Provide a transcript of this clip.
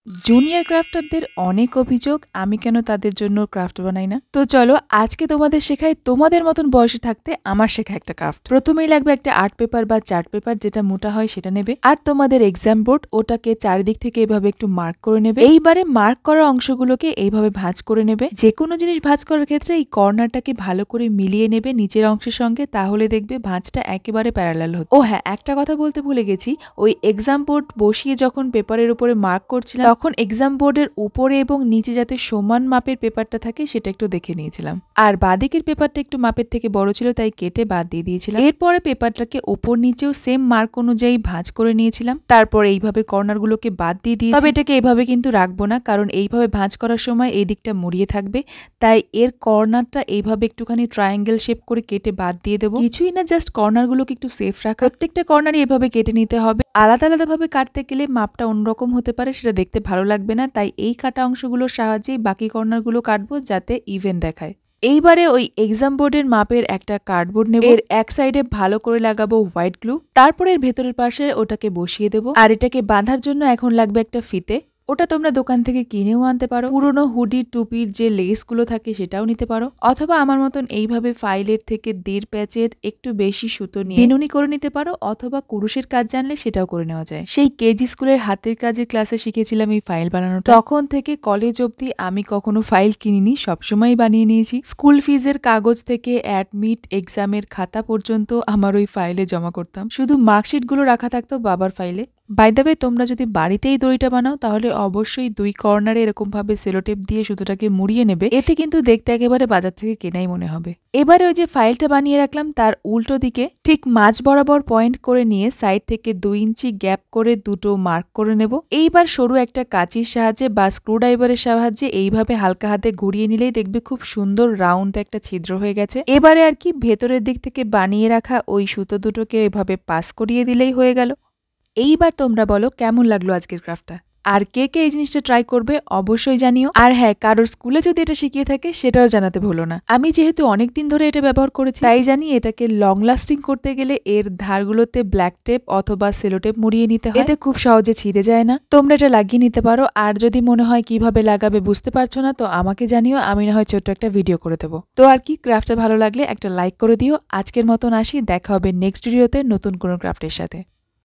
Junior ক্রাফটারদের অনেক অভিযোগ আমি কেন তাদের জন্য ক্রাফট বানাই না। তো চলো আজকে তোমাদের শেখাই তোমাদের মতন বয়সে থাকতে আমার শেখা একটা ক্রাফট। প্রথমেই লাগবে একটা আর্ট পেপার বা চার্ট পেপার, যেটা মোটা হয় সেটা নেবে। আর তোমাদের এক্সাম বোর্ড, ওটাকে চারিদিক থেকে এভাবে একটু মার্ক করে নেবে। এইবারে মার্ক করা অংশগুলোকে এইভাবে ভাঁজ করে নেবে। যে কোনো জিনিস ভাঁজ করার ক্ষেত্রে এই কর্নারটাকে ভালো করে মিলিয়ে নেবে নিচের অংশের সঙ্গে, তাহলে দেখবে ভাঁজটা একেবারে প্যারালাল হচ্ছে। ও হ্যাঁ, একটা কথা বলতে ভুলে গেছি, ওই এক্সাম বোর্ড বসিয়ে যখন পেপারের উপরে মার্ক করছিলাম তখন এক্সাম বোর্ডের উপরে এবং নিচে যাতে সমান মাপের পেপারটা থাকে সেটা একটু দেখে নিয়েছিলাম। আর বাদিকের পেপারটা একটু মাপের থেকে বড় ছিল, তাই কেটে বাদ দিয়ে দিয়েছিলাম। এরপরে পেপারটাকে উপর নিচেও সেম মার্ক অনুযায়ী ভাঁজ করে নিয়েছিলাম। তারপর এইভাবে কর্নারগুলোকে বাদ দিয়ে দিয়েছি। তবে এটাকে এইভাবে কিন্তু রাখবো না, কারণ এইভাবে ভাঁজ করার সময় এই দিকটা মুড়িয়ে থাকবে, তাই এর কর্নারটা এইভাবে একটুখানি ট্রায়াঙ্গেল শেপ করে কেটে বাদ দিয়ে দেবো। কিছুই না, জাস্ট কর্নারগুলোকে একটু সেফ রাখা। প্রত্যেকটা কর্নারই এভাবে কেটে নিতে হবে। আলাদা আলাদাভাবে কাটতে গেলে মাপটা অন্যরকম হতে পারে, সেটা দেখতে ভালো লাগবে না, তাই এই কাটা অংশগুলোর সাহায্যেই বাকি কর্নারগুলো কাটবো যাতে ইভেন দেখায়। এইবারে ওই এক্সাম বোর্ডের মাপের একটা কার্ডবোর্ড নেব। এর এক সাইডে ভালো করে লাগাবো হোয়াইট গ্লু, তারপরে এর ভেতরের পাশে ওটাকে বসিয়ে দেবো। আর এটাকে বাঁধার জন্য এখন লাগবে একটা ফিতে। ওটা তোমরা দোকান থেকে কিনেও আনতে পারো। পুরোনো হুডি টুপির যে লেসগুলো থাকে সেটাও নিতে পারো, অথবা আমার মতন এইভাবে ফাইলের থেকে 1.5 প্যাচের একটু বেশি সুতো নিয়ে বেনুনি করে নিতে পারো, অথবা কুরুশের কাজ জানলে সেটাও করে নেওয়া যায়। সেই কেজি স্কুলের হাতের কাজের ক্লাসে শিখেছিলাম এই ফাইল বানানো। তখন থেকে কলেজ অবধি আমি কখনো ফাইল কিনিনি, সবসময় বানিয়ে নিয়েছি। স্কুল ফিজের কাগজ থেকে অ্যাডমিট এক্সামের খাতা পর্যন্ত আমার ওই ফাইলে জমা করতাম। শুধু মার্কশিট গুলো রাখা থাকতো বাবার ফাইলে। বাই দ্য ওয়ে, তোমরা যদি বাড়িতেই দড়িটা বানাও তাহলে অবশ্যই 2 কর্নারে এরকম ভাবে সেলোটেপ দিয়ে সুতোটাকে মুড়িয়ে নেবে, এতে কিন্তু দেখতে একেবারে বাজার থেকে কেনাই মনে হবে। এবারে ওই যে ফাইলটা বানিয়ে রাখলাম তার উল্টো দিকে ঠিক মাঝ বরাবর পয়েন্ট করে নিয়ে সাইড থেকে 2 ইঞ্চি গ্যাপ করে দুটো মার্ক করে নেব। এইবার সরু একটা কাঁচির সাহায্যে বা স্ক্রুড্রাইভারের সাহায্যে এইভাবে হালকা হাতে ঘুরিয়ে নিলেই দেখবে খুব সুন্দর রাউন্ড একটা ছিদ্র হয়ে গেছে। এবারে আর কি ভেতরের দিক থেকে বানিয়ে রাখা ওই সুতো দুটোকে এভাবে পাস করিয়ে দিলেই হয়ে গেল। এইবার তোমরা বলো কেমন লাগলো আজকের ক্রাফটটা, আর কে কে এই জিনিসটা ট্রাই করবে অবশ্যই জানিও। আর হ্যাঁ, কারোর স্কুলে যদি এটা শিখিয়ে থাকে সেটাও জানাতে ভুলো না। আমি যেহেতু অনেকদিন ধরে এটা ব্যবহার করেছি তাই জানি এটাকে লং লাস্টিং করতে গেলে এর ধারগুলোতে ব্ল্যাক টেপ অথবা সেলোটেপ মুড়িয়ে নিতে হয়, এতে খুব সহজে ছিঁড়ে যায় না। তোমরা এটা লাগিয়ে নিতে পারো, আর যদি মনে হয় কিভাবে লাগাবে বুঝতে পারছো না তো আমাকে জানিও, আমি না হয় ছোট্ট একটা ভিডিও করে দেবো। তো আর কি, ক্রাফটটা ভালো লাগলে একটা লাইক করে দিও। আজকের মতন আসি, দেখা হবে নেক্সট ভিডিওতে নতুন কোনো ক্রাফটের সাথে।